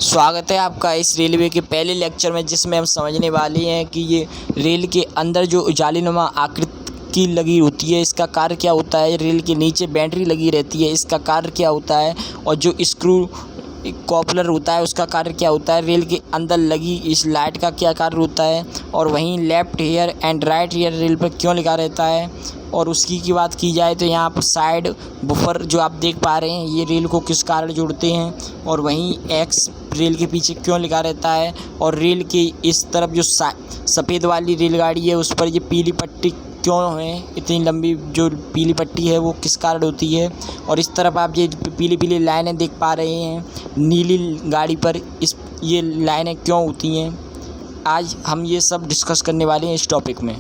स्वागत है आपका इस रेलवे के पहले लेक्चर में, जिसमें हम समझने वाले हैं कि ये रेल के अंदर जो जालीनुमा आकृति की लगी होती है इसका कार्य क्या होता है। रेल के नीचे बैटरी लगी रहती है, इसका कार्य क्या होता है। और जो स्क्रू कॉपलर होता है उसका कार्य क्या होता है। रेल के अंदर लगी इस लाइट का क्या कार्य होता है। और वहीं left ear and right year rail पर क्यों लिखा रहता है। और उसकी की बात की जाए तो यहाँ पर साइड बफर जो आप देख पा रहे हैं ये रेल को किस कारण जोड़ते हैं। और वहीं एक्स रेल के पीछे क्यों लिखा रहता है। और रेल के इस तरफ जो सफ़ेद वाली रेलगाड़ी है उस पर ये पीली पट्टी क्यों है, इतनी लंबी जो पीली पट्टी है वो किस कारण होती है। और इस तरफ आप ये पीली पीली लाइनें देख पा रहे हैं नीली गाड़ी पर, ये लाइनें क्यों होती हैं। आज हम ये सब डिस्कस करने वाले हैं इस टॉपिक में।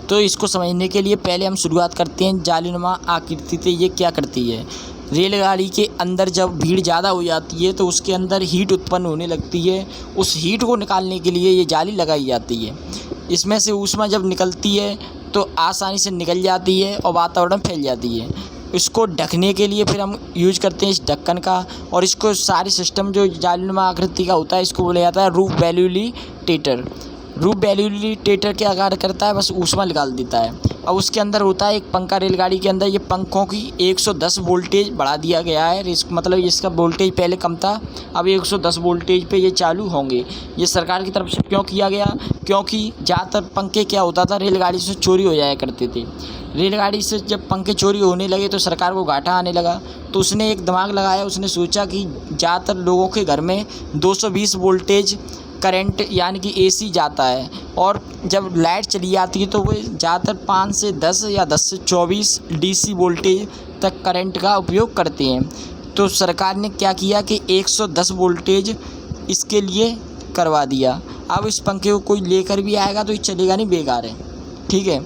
तो इसको समझने के लिए पहले हम शुरुआत करते हैं जालीनुमा आकृति से ये क्या करती है। रेलगाड़ी के अंदर जब भीड़ ज़्यादा हो जाती है तो उसके अंदर हीट उत्पन्न होने लगती है। उस हीट को निकालने के लिए ये जाली लगाई जाती है। इसमें से ऊष्मा जब निकलती है तो आसानी से निकल जाती है और वातावरण में फैल जाती है। इसको ढकने के लिए फिर हम यूज करते हैं इस ढक्कन का। और इसको सारी सिस्टम जो जालीनुमा आकृति का होता है इसको बोला जाता है रूफ वैल्यूलिटेटर। रूफ वैल्यूलिटेटर क्या कार्य करता है, बस ऊष्मा निकाल देता है। अब उसके अंदर होता है एक पंखा। रेलगाड़ी के अंदर ये पंखों की 110 वोल्टेज बढ़ा दिया गया है। मतलब इसका वोल्टेज पहले कम था, अब 110 वोल्टेज पे ये चालू होंगे। ये सरकार की तरफ से क्यों किया गया, क्योंकि ज़्यादातर पंखे क्या होता था रेलगाड़ी से चोरी हो जाया करते थे। रेलगाड़ी से जब पंखे चोरी होने लगे तो सरकार को घाटा आने लगा। तो उसने एक दिमाग लगाया, उसने सोचा कि ज़्यादातर लोगों के घर में 220 वोल्टेज करंट यानी कि एसी जाता है। और जब लाइट चली जाती है तो वो ज़्यादातर 5 से 10 या 10 से 24 डीसी वोल्टेज तक करंट का उपयोग करते हैं। तो सरकार ने क्या किया कि 110 वोल्टेज इसके लिए करवा दिया। अब इस पंखे को कोई लेकर भी आएगा तो ये चलेगा नहीं, बेकार है, ठीक है।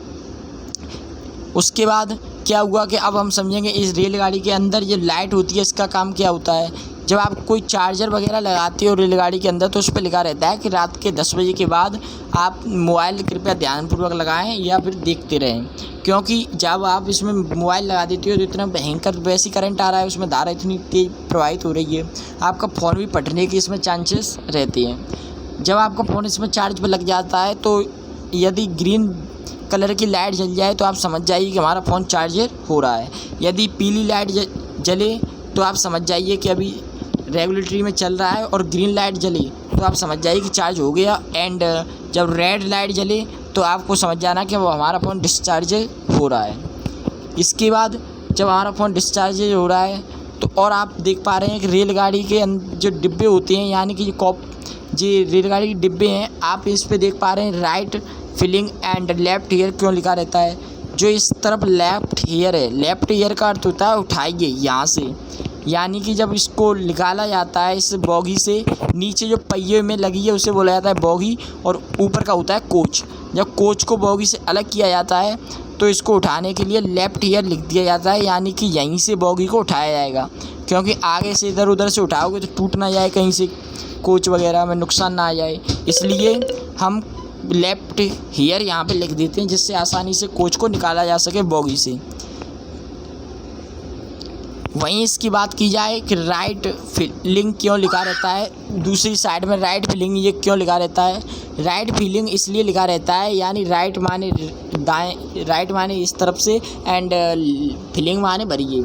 उसके बाद क्या हुआ कि अब हम समझेंगे इस रेलगाड़ी के अंदर ये लाइट होती है इसका काम क्या होता है। जब आप कोई चार्जर वगैरह लगाते हो रेलगाड़ी के अंदर तो उस पर लिखा रहता है कि रात के 10 बजे के बाद आप मोबाइल कृपया ध्यानपूर्वक लगाएं या फिर देखते रहें। क्योंकि जब आप इसमें मोबाइल लगा देते हो तो इतना भयंकर वैसी करंट आ रहा है, उसमें धारा इतनी तेज प्रवाहित हो रही है, आपका फ़ोन भी फटने के इसमें चांसेस रहते हैं। जब आपका फ़ोन इसमें चार्ज पर लग जाता है तो यदि ग्रीन कलर की लाइट जल जाए तो आप समझ जाइए कि हमारा फ़ोन चार्जर हो रहा है। यदि पीली लाइट जले तो आप समझ जाइए कि अभी रेगुलेटरी में चल रहा है। और ग्रीन लाइट जले तो आप समझ जाइए कि चार्ज हो गया। एंड जब रेड लाइट जले तो आपको समझ जाना कि वो हमारा फ़ोन डिस्चार्ज हो रहा है। इसके बाद जब हमारा फ़ोन डिस्चार्ज हो रहा है तो और आप देख पा रहे हैं कि रेलगाड़ी के जो डिब्बे होते हैं यानी कि जो रेलगाड़ी के डिब्बे हैं, आप इस पे देख पा रहे हैं right filling and left ear क्यों लिखा रहता है। जो इस तरफ लेफ़्ट ईयर है, लेफ़्ट ईयर का अर्थ होता है उठाइए यहाँ से, यानी कि जब इसको निकाला जाता है इस बॉगी से, नीचे जो पहिए में लगी है उसे बोला जाता है बॉगी और ऊपर का होता है कोच। जब कोच को बॉगी से अलग किया जाता है तो इसको उठाने के लिए लेफ़्ट ईयर लिख दिया जाता है, यानी कि यहीं से बॉगी को उठाया जाएगा। क्योंकि आगे से इधर उधर से उठाओगे तो टूट ना जाए, कहीं से कोच वगैरह में नुकसान ना आ जाए, इसलिए हम लेफ़्ट ईयर यहाँ पे लिख देते हैं जिससे आसानी से कोच को निकाला जा सके बॉगी से। वहीं इसकी बात की जाए कि राइट फिलिंग क्यों लिखा रहता है, दूसरी साइड में राइट फिलिंग ये क्यों लिखा रहता है। राइट फिलिंग इसलिए लिखा रहता है, यानी राइट माने दाएं, राइट माने इस तरफ से एंड फिलिंग माने भरिए।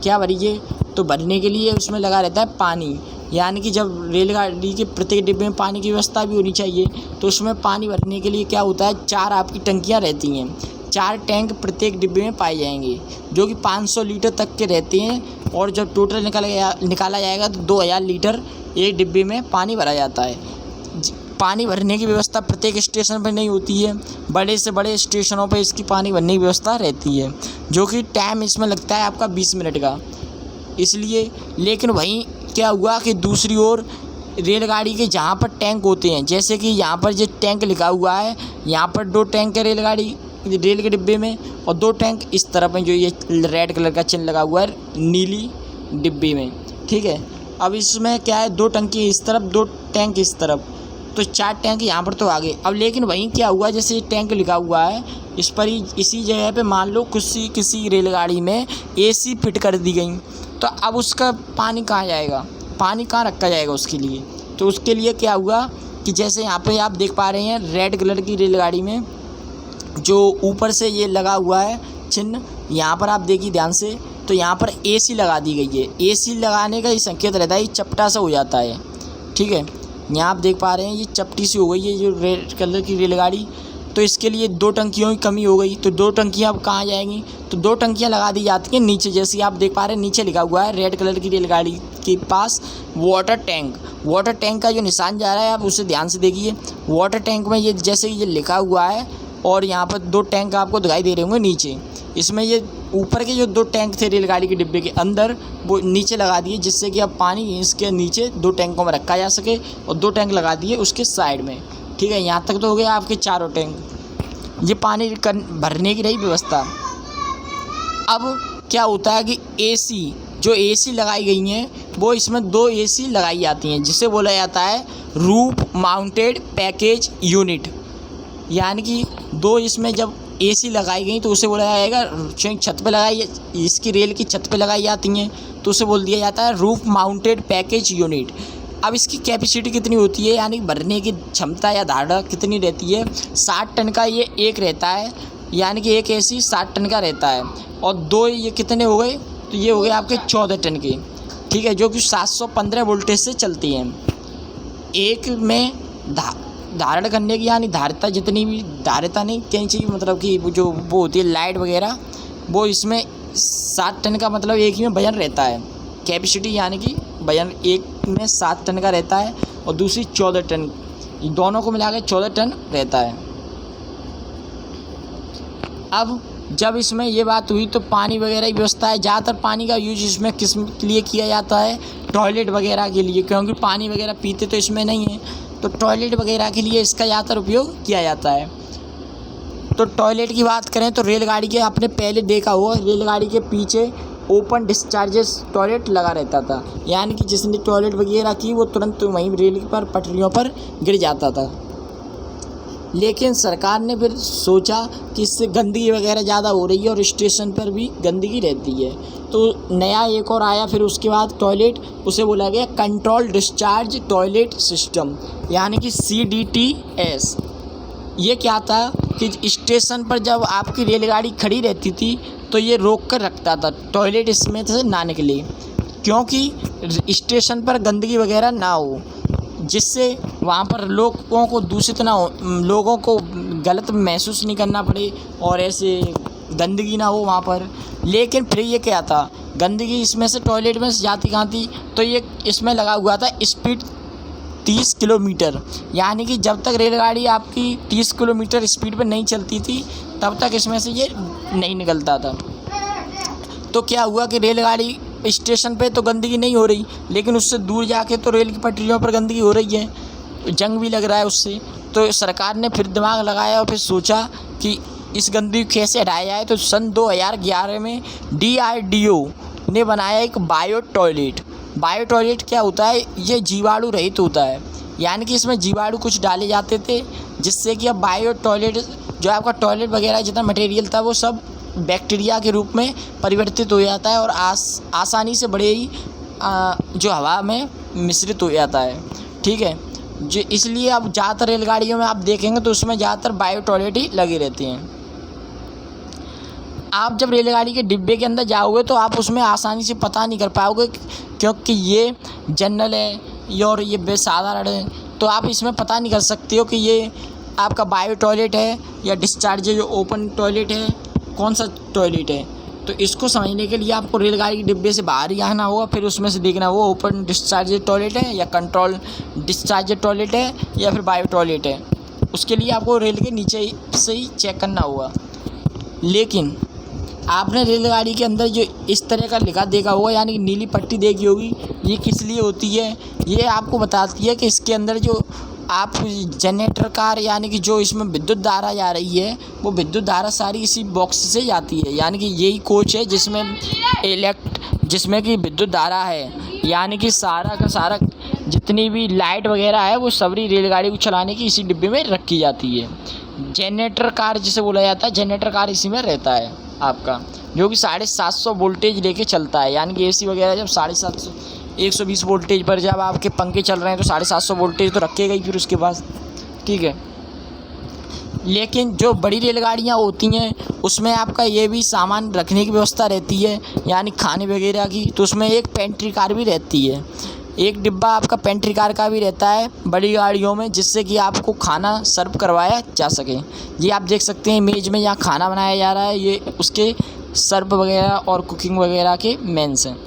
क्या भरिए, तो भरने के लिए उसमें लगा रहता है पानी। यानी कि जब रेलगाड़ी के प्रत्येक डिब्बे में पानी की व्यवस्था भी होनी चाहिए तो उसमें पानी भरने के लिए क्या होता है, 4 आपकी टंकियाँ रहती हैं। 4 टैंक प्रत्येक डिब्बे में पाए जाएंगे जो कि 500 लीटर तक के रहते हैं। और जब टोटल निकाला जाएगा तो 2000 लीटर एक डिब्बे में पानी भरा जाता है। पानी भरने की व्यवस्था प्रत्येक स्टेशन पर नहीं होती है, बड़े से बड़े स्टेशनों पर इसकी पानी भरने की व्यवस्था रहती है, जो कि टाइम इसमें लगता है आपका 20 मिनट का, इसलिए। लेकिन वहीं क्या हुआ कि दूसरी ओर रेलगाड़ी के जहाँ पर टैंक होते हैं, जैसे कि यहाँ पर जो टैंक लिखा हुआ है, यहाँ पर 2 टैंक है रेल के डिब्बे में और 2 टैंक इस तरफ में जो ये रेड कलर का चिन्ह लगा हुआ है नीली डिब्बे में, ठीक है। अब इसमें क्या है, 2 टंकी इस तरफ, 2 टैंक इस तरफ, तो 4 टैंक यहाँ पर तो आ गए। अब लेकिन वहीं क्या हुआ, जैसे टैंक लिखा हुआ है इस पर ही इसी जगह पे मान लो किसी रेलगाड़ी में एसी फिट कर दी गई, तो अब उसका पानी कहाँ जाएगा, पानी कहाँ रखा जाएगा उसके लिए। तो उसके लिए क्या हुआ कि जैसे यहाँ पे आप देख पा रहे हैं रेड कलर की रेलगाड़ी में जो ऊपर से ये लगा हुआ है चिन्ह, यहाँ पर आप देखिए ध्यान से, तो यहाँ पर एसी लगा दी गई है। एसी लगाने का ये संकेत रहता है, ये चपटा सा हो जाता है, ठीक है। यहाँ आप देख पा रहे हैं ये चपटी सी हो गई है जो रेड कलर की रेलगाड़ी। तो इसके लिए 2 टंकियों की कमी हो गई। तो 2 टंकियाँ अब कहाँ जाएंगी, तो 2 टंकियाँ लगा दी जाती हैं नीचे। जैसे आप देख पा रहे हैं नीचे लिखा हुआ है रेड कलर की रेलगाड़ी के पास वाटर टैंक। वाटर टैंक का जो निशान जा रहा है आप उसे ध्यान से देखिए। वाटर टैंक में ये जैसे ये लिखा हुआ है और यहाँ पर 2 टैंक आपको दिखाई दे रहे होंगे नीचे। इसमें ये ऊपर के जो 2 टैंक थे रेलगाड़ी के डिब्बे के अंदर वो नीचे लगा दिए, जिससे कि अब पानी इसके नीचे 2 टैंकों में रखा जा सके। और 2 टैंक लगा दिए उसके साइड में, ठीक है। यहाँ तक तो हो गया आपके चारों टैंक। ये पानी भरने की रही व्यवस्था। अब क्या होता है कि एसी, जो एसी लगाई गई हैं वो इसमें 2 एसी लगाई जाती हैं, जिसे बोला जाता है रूफ माउंटेड पैकेज यूनिट। यानी कि 2 इसमें जब एसी लगाई गई तो उसे बोला जाएगा, छत पे लगाई, इसकी रेल की छत पे लगाई जाती हैं तो उसे बोल दिया जाता है रूफ माउंटेड पैकेज यूनिट। अब इसकी कैपेसिटी कितनी होती है, यानी भरने की क्षमता या धारणा कितनी रहती है, 60 टन का ये एक रहता है। यानी कि एक एसी 60 टन का रहता है। और 2 ये कितने हो गए, तो ये हो गए आपके 14 टन के, ठीक है, जो कि 715 वोल्टेज से चलती हैं। एक में धारण करने की यानी धारिता, जितनी भी धारिता नहीं कहनी चाहिए, मतलब कि जो वो होती है लाइट वगैरह, वो इसमें 7 टन का मतलब एक ही में वजन रहता है। कैपेसिटी यानी कि वजन एक में 7 टन का रहता है और दूसरी 14 टन, दोनों को मिलाकर 14 टन रहता है। अब जब इसमें ये बात हुई तो पानी वगैरह की व्यवस्था है। ज़्यादातर पानी का यूज इसमें किस लिए किया जाता है, टॉयलेट वगैरह के लिए, क्योंकि पानी वगैरह पीते तो इसमें नहीं है, तो टॉयलेट वगैरह के लिए इसका ज़्यादातर उपयोग किया जाता है। तो टॉयलेट की बात करें तो रेलगाड़ी के आपने पहले देखा हुआ, रेलगाड़ी के पीछे ओपन डिस्चार्जेस टॉयलेट लगा रहता था। यानी कि जिसने टॉयलेट वगैरह की वो तुरंत वहीं रेल पर पटरियों पर गिर जाता था। लेकिन सरकार ने फिर सोचा कि इससे गंदगी वगैरह ज़्यादा हो रही है और स्टेशन पर भी गंदगी रहती है, तो नया एक और आया फिर उसके बाद टॉयलेट, उसे बोला गया कंट्रोल डिस्चार्ज टॉयलेट सिस्टम, यानी कि CDTS। ये क्या था कि स्टेशन पर जब आपकी रेलगाड़ी खड़ी रहती थी तो ये रोक कर रखता था टॉयलेट इसमें से ना निकले, क्योंकि स्टेशन पर गंदगी वगैरह ना हो, जिससे वहाँ पर लोगों को दूषित ना हो, लोगों को गलत महसूस नहीं करना पड़े और ऐसे गंदगी ना हो वहाँ पर। लेकिन फिर ये क्या था, गंदगी इसमें से टॉयलेट में से जाती कहाँ थी, तो ये इसमें लगा हुआ था स्पीड 30 किलोमीटर। यानी कि जब तक रेलगाड़ी आपकी 30 किलोमीटर स्पीड पर नहीं चलती थी तब तक इसमें से ये नहीं निकलता था। तो क्या हुआ कि रेलगाड़ी स्टेशन पे तो गंदगी नहीं हो रही, लेकिन उससे दूर जाके तो रेल की पटरियों पर गंदगी हो रही है, जंग भी लग रहा है उससे। तो सरकार ने फिर दिमाग लगाया और फिर सोचा कि इस गंदगी कैसे हटाया जाए। तो सन 2011 में DRDO ने बनाया एक बायो टॉयलेट। बायो टॉयलेट क्या होता है, ये जीवाणु रहित होता है, यानी कि इसमें जीवाणु कुछ डाले जाते थे, जिससे कि अब बायो टॉयलेट जो आपका टॉयलेट वगैरह जितना मटेरियल था वो सब बैक्टीरिया के रूप में परिवर्तित हो जाता है और आसानी से बड़े ही जो हवा में मिश्रित हो जाता है, ठीक है। जो इसलिए अब ज़्यादातर रेलगाड़ियों में आप देखेंगे तो उसमें ज़्यादातर बायो टॉयलेट ही लगी रहती हैं। आप जब रेलगाड़ी के डिब्बे के अंदर जाओगे तो आप उसमें आसानी से पता नहीं कर पाओगे, क्योंकि ये जनरल है और ये साधारण है, तो आप इसमें पता नहीं कर सकते हो कि ये आपका बायो टॉयलेट है या डिस्चार्ज जो ओपन टॉयलेट है, कौन सा टॉयलेट है। तो इसको समझने के लिए आपको रेलगाड़ी के डिब्बे से बाहर ही आना होगा, फिर उसमें से देखना वो ओपन डिस्चार्ज टॉयलेट है या कंट्रोल डिस्चार्ज टॉयलेट है या फिर बायो टॉयलेट है। उसके लिए आपको रेल के नीचे से ही चेक करना होगा। लेकिन आपने रेलगाड़ी के अंदर जो इस तरह का लिखा देखा होगा, यानी कि नीली पट्टी देखी होगी, ये किस लिए होती है, ये आपको बताती है कि इसके अंदर जो आप जनरेटर कार यानी कि जो इसमें विद्युत धारा जा रही है वो विद्युत धारा सारी इसी बॉक्स से जाती है। यानी कि यही कोच है जिसमें कि विद्युत धारा है, यानी कि सारा का सारा जितनी भी लाइट वगैरह है वो सबरी रेलगाड़ी को चलाने की इसी डिब्बे में रखी जाती है। जनरेटर कार जिसे बोला जाता है, जनरेटर कार इसी में रहता है आपका, जो कि 750 वोल्टेज लेके चलता है। यानी कि AC वगैरह जब 750 120 वोल्टेज पर जब आपके पंखे चल रहे हैं तो 750 वोल्टेज तो रखेगा ही फिर उसके पास, ठीक है। लेकिन जो बड़ी रेलगाड़ियाँ होती हैं उसमें आपका ये भी सामान रखने की व्यवस्था रहती है, यानी खाने वगैरह की, तो उसमें एक पेंट्री कार भी रहती है। एक डिब्बा आपका पेंट्री कार का भी रहता है बड़ी गाड़ियों में, जिससे कि आपको खाना सर्व करवाया जा सके। ये आप देख सकते हैं इमेज में, यहाँ खाना बनाया जा रहा है, ये उसके सर्व वगैरह और कुकिंग वगैरह के मेंस हैं।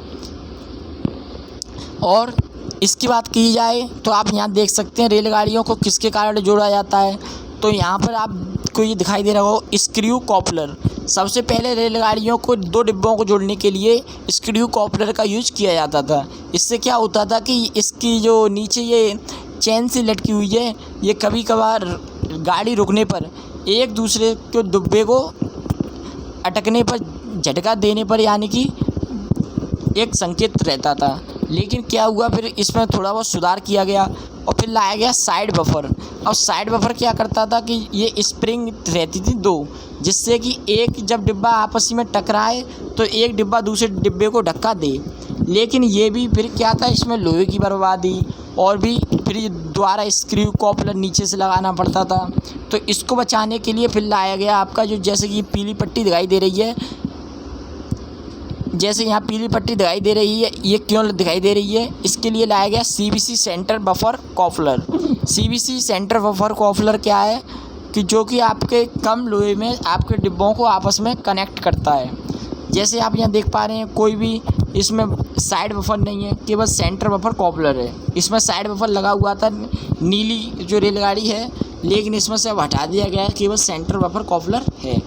और इसकी बात की जाए तो आप यहाँ देख सकते हैं रेलगाड़ियों को किसके कारण जोड़ा जाता है। तो यहाँ पर आपको ये दिखाई दे रहा हो स्क्रू कॉपलर। सबसे पहले रेलगाड़ियों को 2 डिब्बों को जोड़ने के लिए स्क्रू कॉपलर का यूज किया जाता था। इससे क्या होता था कि इसकी जो नीचे ये चेन से लटकी हुई है, ये कभी कभार गाड़ी रुकने पर एक दूसरे के डिब्बे को अटकने पर, झटका देने पर, यानी कि एक संकेत रहता था। लेकिन क्या हुआ, फिर इसमें थोड़ा बहुत सुधार किया गया और फिर लाया गया साइड बफर। और साइड बफर क्या करता था कि ये स्प्रिंग रहती थी 2, जिससे कि एक जब डिब्बा आपस में टकराए तो एक डिब्बा दूसरे डिब्बे को धक्का दे। लेकिन ये भी फिर क्या था, इसमें लोहे की बर्बादी और भी फिर दोबारा स्क्रू कॉपलर नीचे से लगाना पड़ता था। तो इसको बचाने के लिए फिर लाया गया आपका जो, जैसे कि पीली पट्टी दिखाई दे रही है, जैसे यहाँ पीली पट्टी दिखाई दे रही है, ये क्यों दिखाई दे रही है, इसके लिए लाया गया CBC centre buffer coupler. CBC centre buffer coupler क्या है कि जो कि आपके कम लोहे में आपके डिब्बों को आपस में कनेक्ट करता है। जैसे आप यहाँ देख पा रहे हैं, कोई भी इसमें साइड बफर नहीं है, केवल सेंटर बफर कॉपलर है। इसमें साइड बफर लगा हुआ था नीली जो रेलगाड़ी है, लेकिन इसमें से अब हटा दिया गया है, केवल सेंटर बफर कॉपलर है।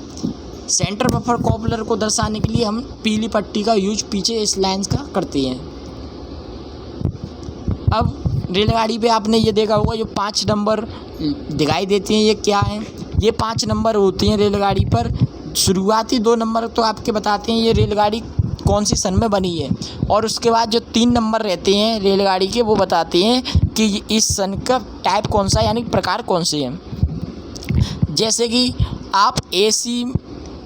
सेंटर बफर कॉपलर को दर्शाने के लिए हम पीली पट्टी का यूज पीछे इस लाइन्स का करते हैं। अब रेलगाड़ी पे आपने ये देखा होगा जो 5 नंबर दिखाई देते हैं, ये क्या हैं? ये 5 नंबर होती हैं रेलगाड़ी पर। शुरुआती 2 नंबर तो आपके बताते हैं ये रेलगाड़ी कौन सी सन में बनी है, और उसके बाद जो 3 नंबर रहते हैं रेलगाड़ी के वो बताते हैं कि इस सन का टाइप कौन सा, यानी प्रकार कौन से हैं। जैसे कि आप AC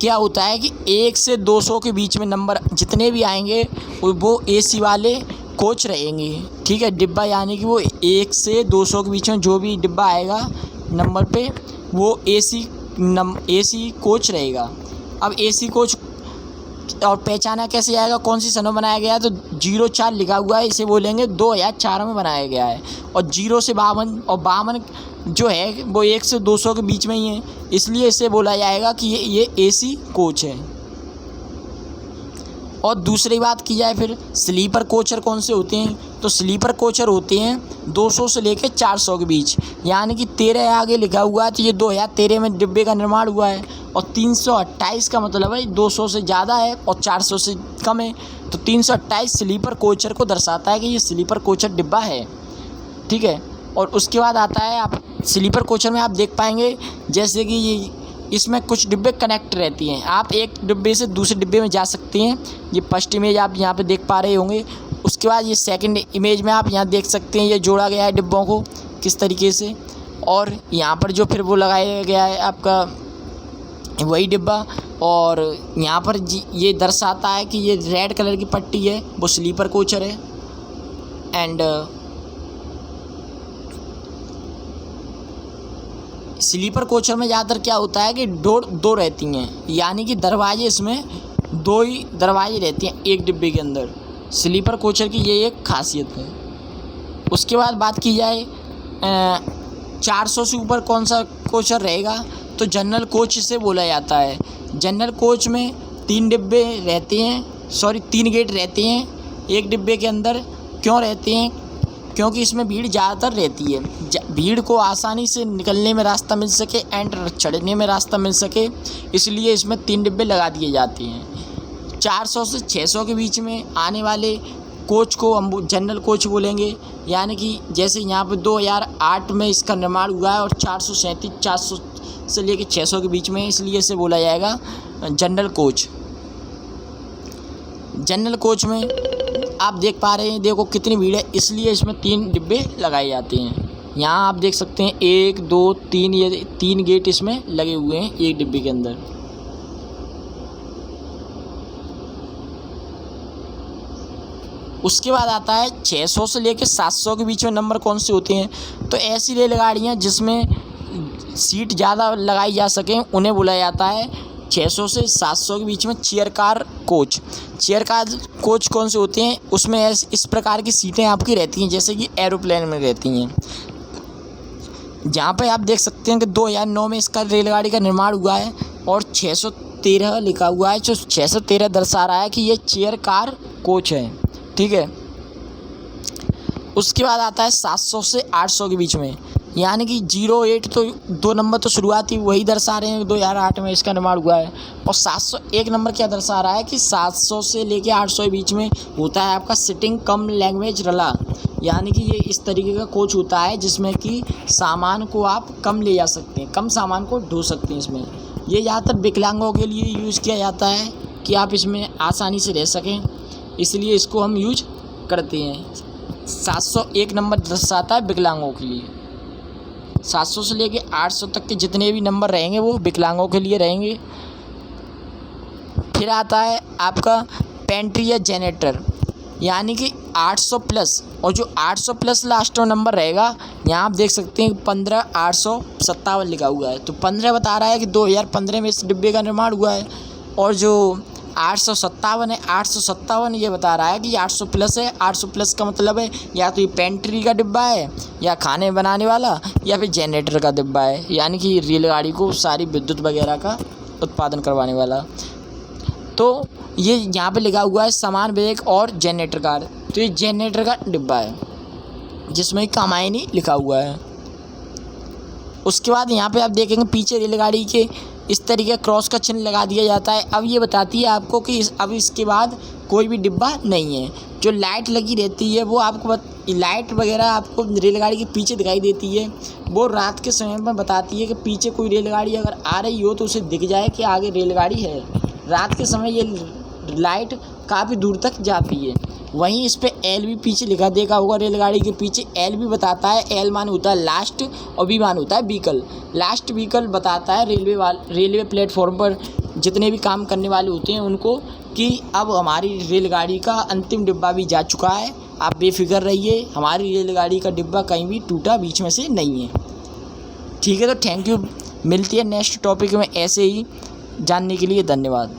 क्या होता है कि 1 से 200 के बीच में नंबर जितने भी आएंगे वो AC वाले कोच रहेंगे, ठीक है, डिब्बा, यानी कि वो 1 से 200 के बीच में जो भी डिब्बा आएगा नंबर पे वो AC कोच रहेगा। अब AC कोच और पहचाना कैसे जाएगा, कौन सी सन में बनाया गया है, तो 04 लिखा हुआ है, इसे बोलेंगे 2004 में बनाया गया है। और 0 से 52 और 52 जो है वो 1 से 200 के बीच में ही है, इसलिए इसे बोला जाएगा कि ये AC कोच है। और दूसरी बात की जाए फिर स्लीपर कोचर कौन से होते हैं, तो स्लीपर कोचर होते हैं 200 से लेकर 400 के बीच, यानी कि 13 आगे लिखा हुआ है तो ये 2013 में डिब्बे का निर्माण हुआ है। और 328 का मतलब है 200 से ज़्यादा है और 400 से कम है, तो 328 स्लीपर कोचर को दर्शाता है कि ये स्लीपर कोचर डिब्बा है, ठीक है। और उसके बाद आता है आप स्लीपर कोचर में आप देख पाएंगे जैसे कि ये इसमें कुछ डिब्बे कनेक्ट रहती हैं, आप एक डिब्बे से दूसरे डिब्बे में जा सकते हैं। ये फर्स्ट इमेज आप यहाँ पे देख पा रहे होंगे। उसके बाद ये सेकंड इमेज में आप यहाँ देख सकते हैं ये जोड़ा गया है डिब्बों को किस तरीके से, और यहाँ पर जो फिर वो लगाया गया है आपका वही डिब्बा। और यहाँ पर ये दर्शाता है कि ये रेड कलर की पट्टी है वो स्लीपर कोचर है। एंड स्लीपर कोचर में ज़्यादातर क्या होता है कि डोर 2 रहती हैं, यानी कि दरवाजे इसमें 2 ही दरवाजे रहते हैं एक डिब्बे के अंदर। स्लीपर कोचर की ये एक खासियत है। उसके बाद बात की जाए 400 से ऊपर कौन सा कोचर रहेगा, तो जनरल कोच इसे बोला जाता है। जनरल कोच में 3 डिब्बे रहते हैं, 3 गेट रहते हैं एक डिब्बे के अंदर। क्यों रहते हैं, क्योंकि इसमें भीड़ ज़्यादातर रहती है, भीड़ को आसानी से निकलने में रास्ता मिल सके एंड चढ़ने में रास्ता मिल सके, इसलिए इसमें 3 डिब्बे लगा दिए जाते हैं। 400 से 600 के बीच में आने वाले कोच को हम जनरल कोच बोलेंगे, यानी कि जैसे यहाँ पे 2008 में इसका निर्माण हुआ है और 400 से लेकर 600 के बीच में, इसलिए इसे बोला जाएगा जनरल कोच। जनरल कोच में आप देख पा रहे हैं, देखो कितनी भीड़ है, इसलिए इसमें 3 डिब्बे लगाए जाते हैं। यहाँ आप देख सकते हैं 1 2 3, ये 3 गेट इसमें लगे हुए हैं एक डिब्बे के अंदर। उसके बाद आता है 600 से लेकर 700 के बीच में नंबर कौन से होते हैं। तो ऐसी रेलगाड़ियाँ जिसमें सीट ज़्यादा लगाई जा सकें उन्हें बोला जाता है 600 से 700 के बीच में chair car coach. Chair car coach कौन से होते हैं, उसमें इस प्रकार की सीटें आपकी रहती हैं जैसे कि एरोप्लेन में रहती हैं। जहाँ पे आप देख सकते हैं कि 2009 में इसका रेलगाड़ी का निर्माण हुआ है और 613 लिखा हुआ है, जो 613 दर्शा रहा है कि ये चेयर कार कोच है। ठीक है। उसके बाद आता है 700 से 800 के बीच में, यानी कि 08 तो 2 नंबर तो शुरुआती वही दर्शा रहे हैं, 2008 में इसका निर्माण हुआ है। और 701 नंबर क्या दर्शा रहा है कि 700 से लेके 800 के बीच में होता है आपका सिटिंग कम लैंग्वेज रला, यानी कि ये इस तरीके का कोच होता है जिसमें कि सामान को आप कम ले जा सकते हैं, कम सामान को ढो सकते हैं। इसमें ये ज़्यादातर विकलांगों के लिए यूज़ किया जाता है कि आप इसमें आसानी से रह सकें, इसलिए इसको हम यूज करते हैं। 701 नंबर दर्शाता है विकलांगों के लिए। 700 से लेके 800 तक के जितने भी नंबर रहेंगे वो विकलांगों के लिए रहेंगे। फिर आता है आपका पेंट्री या जनरेटर, यानी कि 800 प्लस, और जो 800 प्लस लास्ट में नंबर रहेगा, यहाँ आप देख सकते हैं 15/857 लिखा हुआ है। तो 15 बता रहा है कि 2015 में इस डिब्बे का निर्माण हुआ है, और जो 857 है, 857 ये बता रहा है कि 800 प्लस है। 800 प्लस का मतलब है या तो ये पेंट्री का डिब्बा है, या खाने बनाने वाला, या फिर जनरेटर का डिब्बा है, यानी कि रेलगाड़ी को सारी विद्युत वगैरह का उत्पादन करवाने वाला। तो ये यहाँ पे लिखा हुआ है सामान ब्रेक और जनरेटर कार, तो ये जनरेटर का डिब्बा है जिसमें कामायनी लिखा हुआ है। उसके बाद यहाँ पे आप देखेंगे पीछे रेलगाड़ी के इस तरीके का क्रॉस का चिन्ह लगा दिया जाता है। अब ये बताती है आपको कि अब इसके बाद कोई भी डिब्बा नहीं है। जो लाइट लगी रहती है वो आपको लाइट वगैरह आपको रेलगाड़ी के पीछे दिखाई देती है, वो रात के समय में बताती है कि पीछे कोई रेलगाड़ी अगर आ रही हो तो उसे दिख जाए कि आगे रेलगाड़ी है। रात के समय ये लाइट काफ़ी दूर तक जाती है। वहीं इस पे एल भी पीछे लिखा देखा होगा, रेलगाड़ी के पीछे एल भी बताता है। एल मान होता है लास्ट और बी मान होता है व्हीकल। लास्ट व्हीकल बताता है रेलवे प्लेटफॉर्म पर जितने भी काम करने वाले होते हैं उनको कि अब हमारी रेलगाड़ी का अंतिम डिब्बा भी जा चुका है, आप बेफिक्र रहिए, हमारी रेलगाड़ी का डिब्बा कहीं भी टूटा बीच में से नहीं है। ठीक है, तो थैंक यू। मिलती है नेक्स्ट टॉपिक में ऐसे ही जानने के लिए। धन्यवाद।